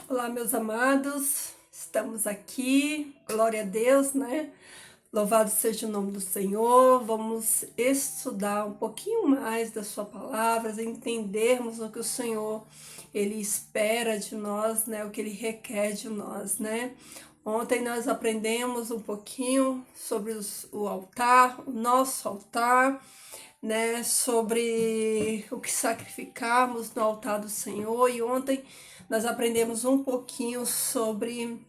Olá, meus amados, estamos aqui, glória a Deus, né? Louvado seja o nome do Senhor. Vamos estudar um pouquinho mais da Sua palavra, entendermos o que o Senhor Ele espera de nós, né? O que Ele requer de nós, né? Ontem nós aprendemos um pouquinho sobre o altar, o nosso altar, né, sobre o que sacrificarmos no altar do Senhor. E ontem nós aprendemos um pouquinho sobre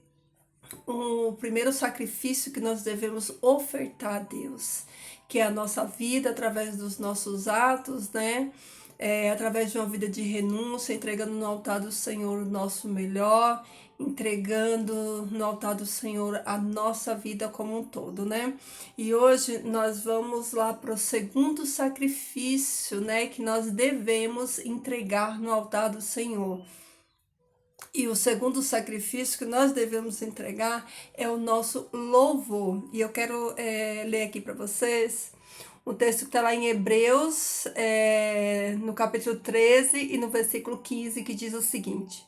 o primeiro sacrifício que nós devemos ofertar a Deus, que é a nossa vida através dos nossos atos, né? Através de uma vida de renúncia, entregando no altar do Senhor o nosso melhor, entregando no altar do Senhor a nossa vida como um todo, né? E hoje nós vamos lá para o segundo sacrifício, né, que nós devemos entregar no altar do Senhor. E o segundo sacrifício que nós devemos entregar é o nosso louvor. E eu quero ler aqui para vocês um texto que está lá em Hebreus, no capítulo 13 e no versículo 15, que diz o seguinte: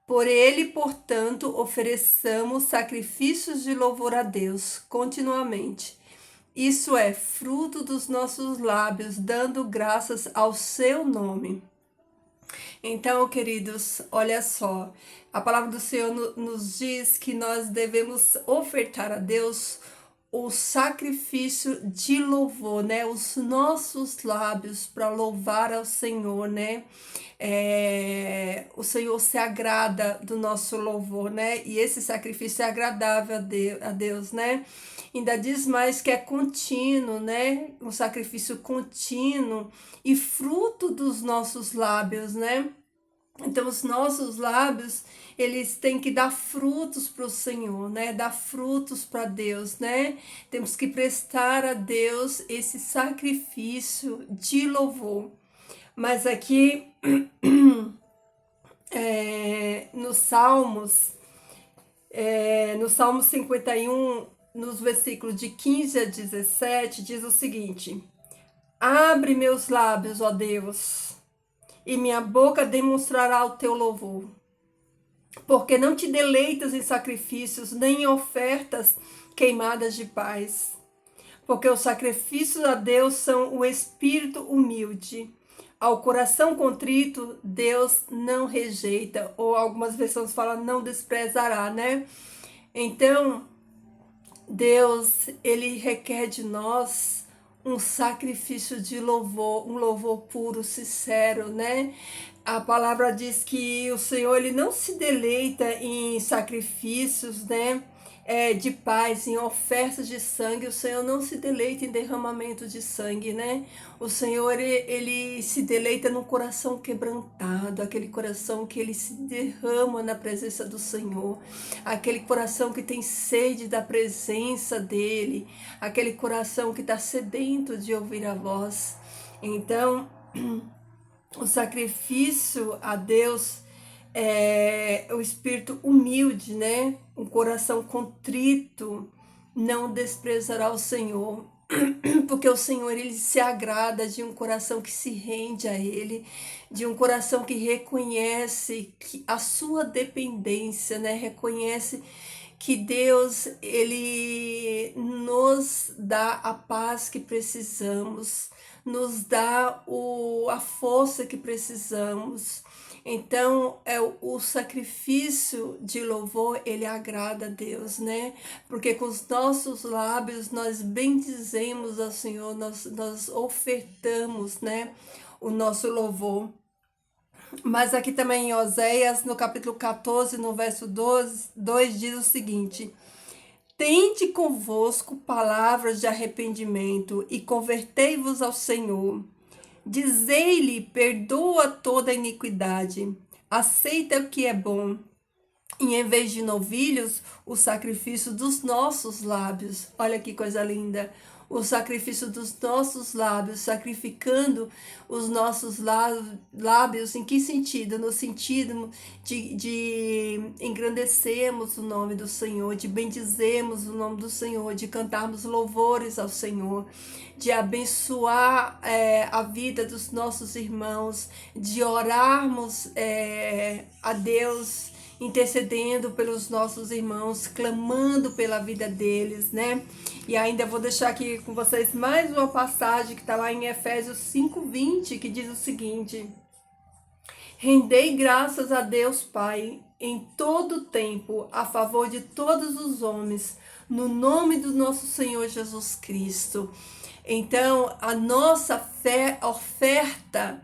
Por ele, portanto, ofereçamos sacrifícios de louvor a Deus continuamente. Isso é fruto dos nossos lábios, dando graças ao seu nome. Então, queridos, olha só, a palavra do Senhor nos diz que nós devemos ofertar a Deus o sacrifício de louvor, né? Os nossos lábios para louvar ao Senhor, né? O Senhor se agrada do nosso louvor, né? E esse sacrifício é agradável a Deus, né? Ainda diz mais que é contínuo, né? Um sacrifício contínuo e fruto dos nossos lábios, né? Então, os nossos lábios, eles têm que dar frutos para o Senhor, né? Dar frutos para Deus, né? Temos que prestar a Deus esse sacrifício de louvor. Mas aqui, nos Salmos, no Salmo 51, nos versículos de 15 a 17, diz o seguinte: Abre meus lábios, ó Deus, e minha boca demonstrará o teu louvor. Porque não te deleitas em sacrifícios, nem em ofertas queimadas de paz. Porque os sacrifícios a Deus são o espírito humilde. Ao coração contrito, Deus não rejeita. Ou algumas versões falam, não desprezará, né? Então, Deus, Ele requer de nós um sacrifício de louvor, um louvor puro, sincero, né? A palavra diz que o Senhor, Ele não se deleita em sacrifícios, né? De paz, em ofertas de sangue. O Senhor não se deleita em derramamento de sangue, né? O Senhor, ele se deleita num coração quebrantado, aquele coração que ele se derrama na presença do Senhor, aquele coração que tem sede da presença dele, aquele coração que está sedento de ouvir a voz. Então, o sacrifício a Deus é o espírito humilde, né? Um coração contrito não desprezará o Senhor. Porque o Senhor, Ele se agrada de um coração que se rende a Ele, de um coração que reconhece a sua dependência, né? Reconhece que Deus, Ele nos dá a paz que precisamos, nos dá a força que precisamos. Então, o sacrifício de louvor, ele agrada a Deus, né? Porque com os nossos lábios nós bendizemos ao Senhor, nós ofertamos, né, o nosso louvor. Mas aqui também em Oséias, no capítulo 14, no verso 2 diz o seguinte: Tende convosco palavras de arrependimento e convertei-vos ao Senhor. Dizei-lhe, perdoa toda iniquidade, aceita o que é bom. E em vez de novilhos, o sacrifício dos nossos lábios. Olha que coisa linda. O sacrifício dos nossos lábios, sacrificando os nossos lábios, em que sentido? No sentido de engrandecermos o nome do Senhor, de bendizermos o nome do Senhor, de cantarmos louvores ao Senhor, de abençoar a vida dos nossos irmãos, de orarmos a Deus intercedendo pelos nossos irmãos, clamando pela vida deles, né? E ainda vou deixar aqui com vocês mais uma passagem que está lá em Efésios 5:20, que diz o seguinte: rendei graças a Deus Pai em todo tempo, a favor de todos os homens, no nome do nosso Senhor Jesus Cristo. Então, a nossa oferta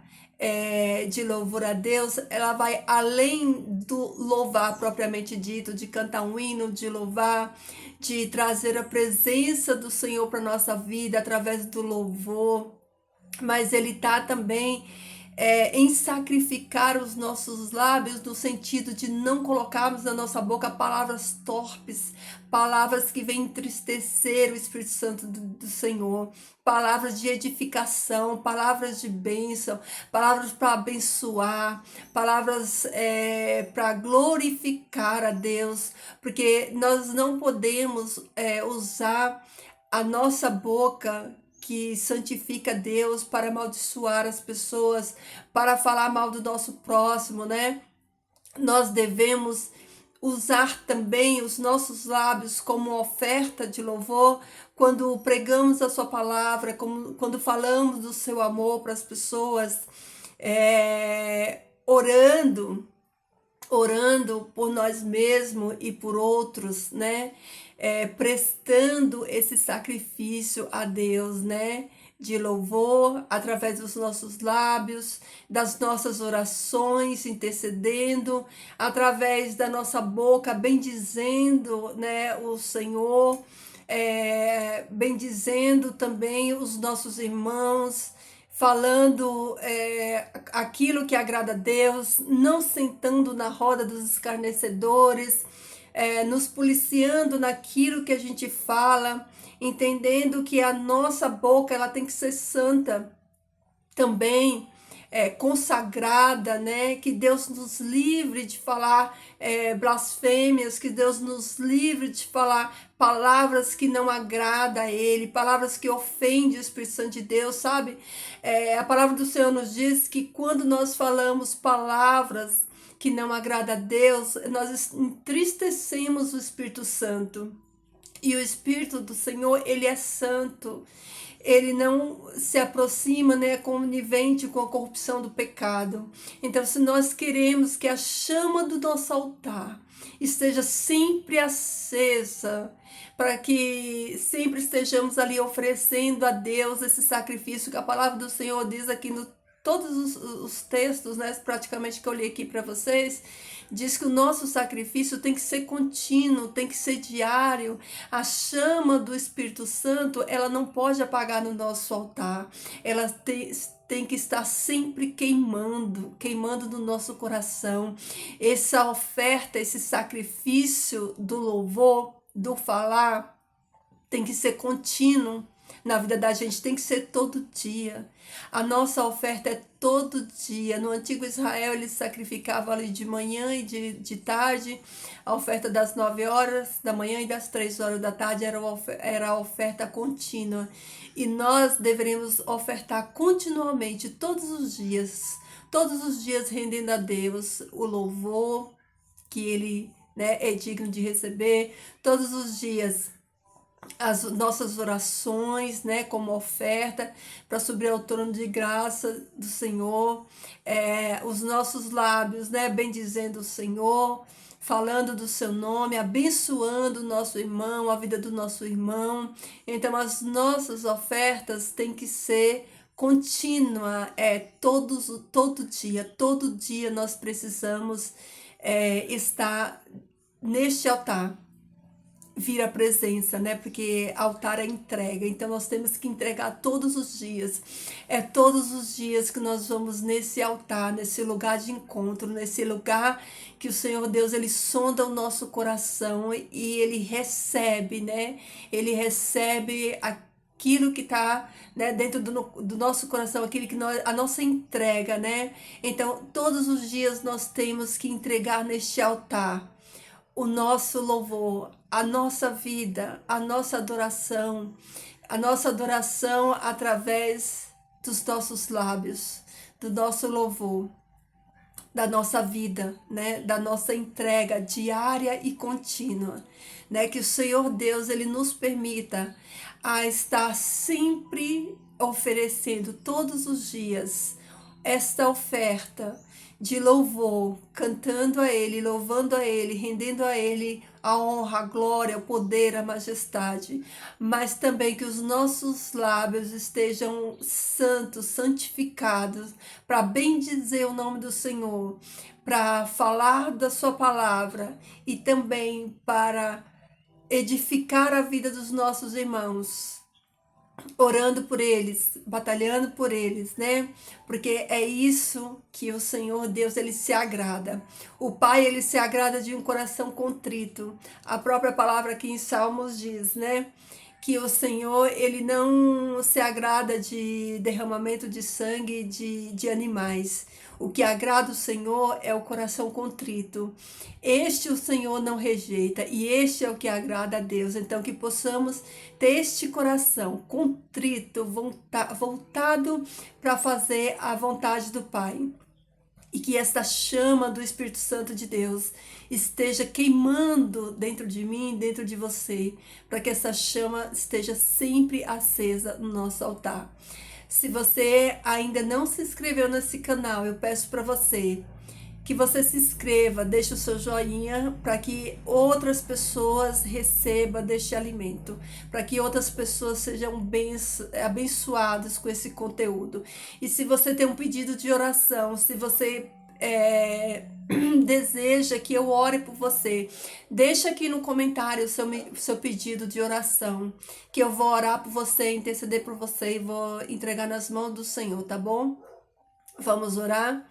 de louvor a Deus, ela vai além do louvar propriamente dito, de cantar um hino, de louvar, de trazer a presença do Senhor para nossa vida através do louvor, mas ele está também em sacrificar os nossos lábios, no sentido de não colocarmos na nossa boca palavras torpes, palavras que vêm entristecer o Espírito Santo do Senhor, palavras de edificação, palavras de bênção, palavras para abençoar, palavras para glorificar a Deus, porque nós não podemos usar a nossa boca que santifica Deus para amaldiçoar as pessoas, para falar mal do nosso próximo, né? Nós devemos usar também os nossos lábios como oferta de louvor quando pregamos a sua palavra, quando falamos do seu amor para as pessoas, orando por nós mesmos e por outros, né? Prestando esse sacrifício a Deus, né? De louvor, através dos nossos lábios, das nossas orações, intercedendo, através da nossa boca, bendizendo, né, o Senhor, bendizendo também os nossos irmãos, falando aquilo que agrada a Deus, não sentando na roda dos escarnecedores, nos policiando naquilo que a gente fala, entendendo que a nossa boca ela tem que ser santa também, consagrada, né? Que Deus nos livre de falar blasfêmias, que Deus nos livre de falar palavras que não agradam a Ele, palavras que ofendem o Espírito Santo de Deus, sabe? A palavra do Senhor nos diz que quando nós falamos palavras que não agradam a Deus, nós entristecemos o Espírito Santo. E o Espírito do Senhor, ele é santo. Ele não se aproxima, né, conivente com a corrupção do pecado. Então, se nós queremos que a chama do nosso altar esteja sempre acesa, para que sempre estejamos ali oferecendo a Deus esse sacrifício que a palavra do Senhor diz aqui no todos os textos, né, praticamente que eu li aqui para vocês, diz que o nosso sacrifício tem que ser contínuo, tem que ser diário. A chama do Espírito Santo, ela não pode apagar no nosso altar. Ela tem que estar sempre queimando no nosso coração. Essa oferta, esse sacrifício do louvor, do falar, tem que ser contínuo. Na vida da gente tem que ser todo dia. A nossa oferta é todo dia. No antigo Israel, eles sacrificavam ali de manhã e de tarde. A oferta das 9 horas da manhã e das 3 horas da tarde era a oferta contínua. E nós deveríamos ofertar continuamente, todos os dias rendendo a Deus o louvor que Ele, né, é digno de receber, todos os dias as nossas orações, né, como oferta para subir ao trono de graça do Senhor, os nossos lábios, né, bendizendo o Senhor, falando do seu nome, abençoando o nosso irmão, a vida do nosso irmão. Então as nossas ofertas têm que ser contínua, todo dia nós precisamos estar neste altar, vir a presença, né? Porque altar é entrega, então nós temos que entregar todos os dias. É todos os dias que nós vamos nesse altar, nesse lugar de encontro, nesse lugar que o Senhor Deus, ele sonda o nosso coração e ele recebe, né? Ele recebe aquilo que está, né, dentro do nosso coração, aquilo que a nossa entrega, né? Então, todos os dias nós temos que entregar neste altar o nosso louvor, a nossa vida, a nossa adoração através dos nossos lábios, do nosso louvor. da nossa vida, né? Da nossa entrega diária e contínua, né? Que o Senhor Deus, Ele nos permita a estar sempre oferecendo todos os dias esta oferta de louvor, cantando a Ele, louvando a Ele, rendendo a Ele a honra, a glória, o poder, a majestade, mas também que os nossos lábios estejam santos, santificados, para bendizer o nome do Senhor, para falar da sua palavra e também para edificar a vida dos nossos irmãos, orando por eles, batalhando por eles, né? Porque é isso que o Senhor Deus, ele se agrada. O Pai, ele se agrada de um coração contrito. A própria palavra aqui em Salmos diz, né? Que o Senhor, ele não se agrada de derramamento de sangue de animais. O que agrada o Senhor é o coração contrito. Este o Senhor não rejeita e este é o que agrada a Deus. Então, que possamos ter este coração contrito, voltado para fazer a vontade do Pai. E que esta chama do Espírito Santo de Deus esteja queimando dentro de mim, dentro de você, para que essa chama esteja sempre acesa no nosso altar. Se você ainda não se inscreveu nesse canal, eu peço para você que você se inscreva, deixe o seu joinha para que outras pessoas recebam deste alimento, para que outras pessoas sejam abençoadas com esse conteúdo. E se você tem um pedido de oração, se você deseja que eu ore por você, deixa aqui no comentário o seu pedido de oração, que eu vou orar por você, interceder por você e vou entregar nas mãos do Senhor, tá bom? Vamos orar?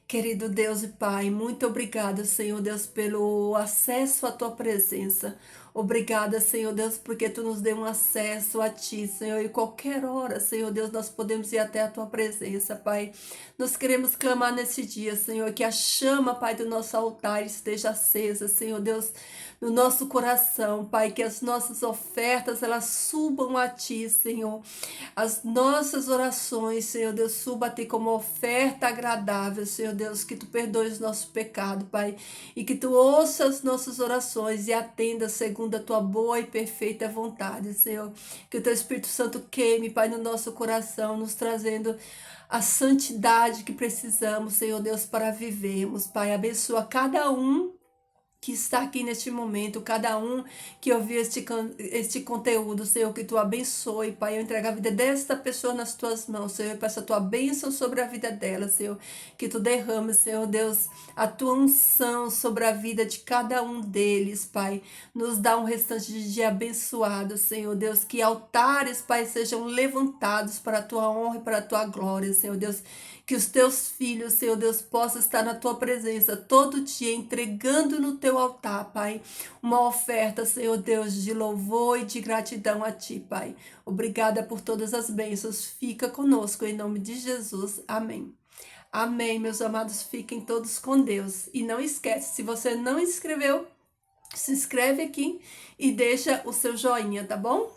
Querido Deus e Pai, muito obrigada, Senhor Deus, pelo acesso à Tua presença. Obrigada, Senhor Deus, porque Tu nos deu um acesso a Ti, Senhor, e qualquer hora, Senhor Deus, nós podemos ir até a Tua presença, Pai. Nós queremos clamar nesse dia, Senhor, que a chama, Pai, do nosso altar esteja acesa, Senhor Deus, no nosso coração, Pai, que as nossas ofertas, elas subam a Ti, Senhor. As nossas orações, Senhor Deus, suba a Ti como oferta agradável, Senhor Deus, que Tu perdoe os nossos pecados, Pai, e que Tu ouça as nossas orações e atenda segundo a Tua boa e perfeita vontade, Senhor. Que o Teu Espírito Santo queime, Pai, no nosso coração, nos trazendo a santidade que precisamos, Senhor Deus, para vivermos, Pai. Abençoa cada um que está aqui neste momento, cada um que ouviu este conteúdo, Senhor, que Tu abençoe, Pai, eu entrego a vida desta pessoa nas Tuas mãos, Senhor, eu peço a Tua bênção sobre a vida dela, Senhor, que Tu derrame, Senhor Deus, a Tua unção sobre a vida de cada um deles, Pai, nos dá um restante de dia abençoado, Senhor Deus, que altares, Pai, sejam levantados para a Tua honra e para a Tua glória, Senhor Deus, que os Teus filhos, Senhor Deus, possam estar na Tua presença todo dia, entregando no Teu altar, Pai, uma oferta, Senhor Deus, de louvor e de gratidão a Ti, Pai. Obrigada por todas as bênçãos. Fica conosco, em nome de Jesus. Amém. Amém, meus amados. Fiquem todos com Deus. E não esquece, se você não inscreveu, se inscreve aqui e deixa o seu joinha, tá bom?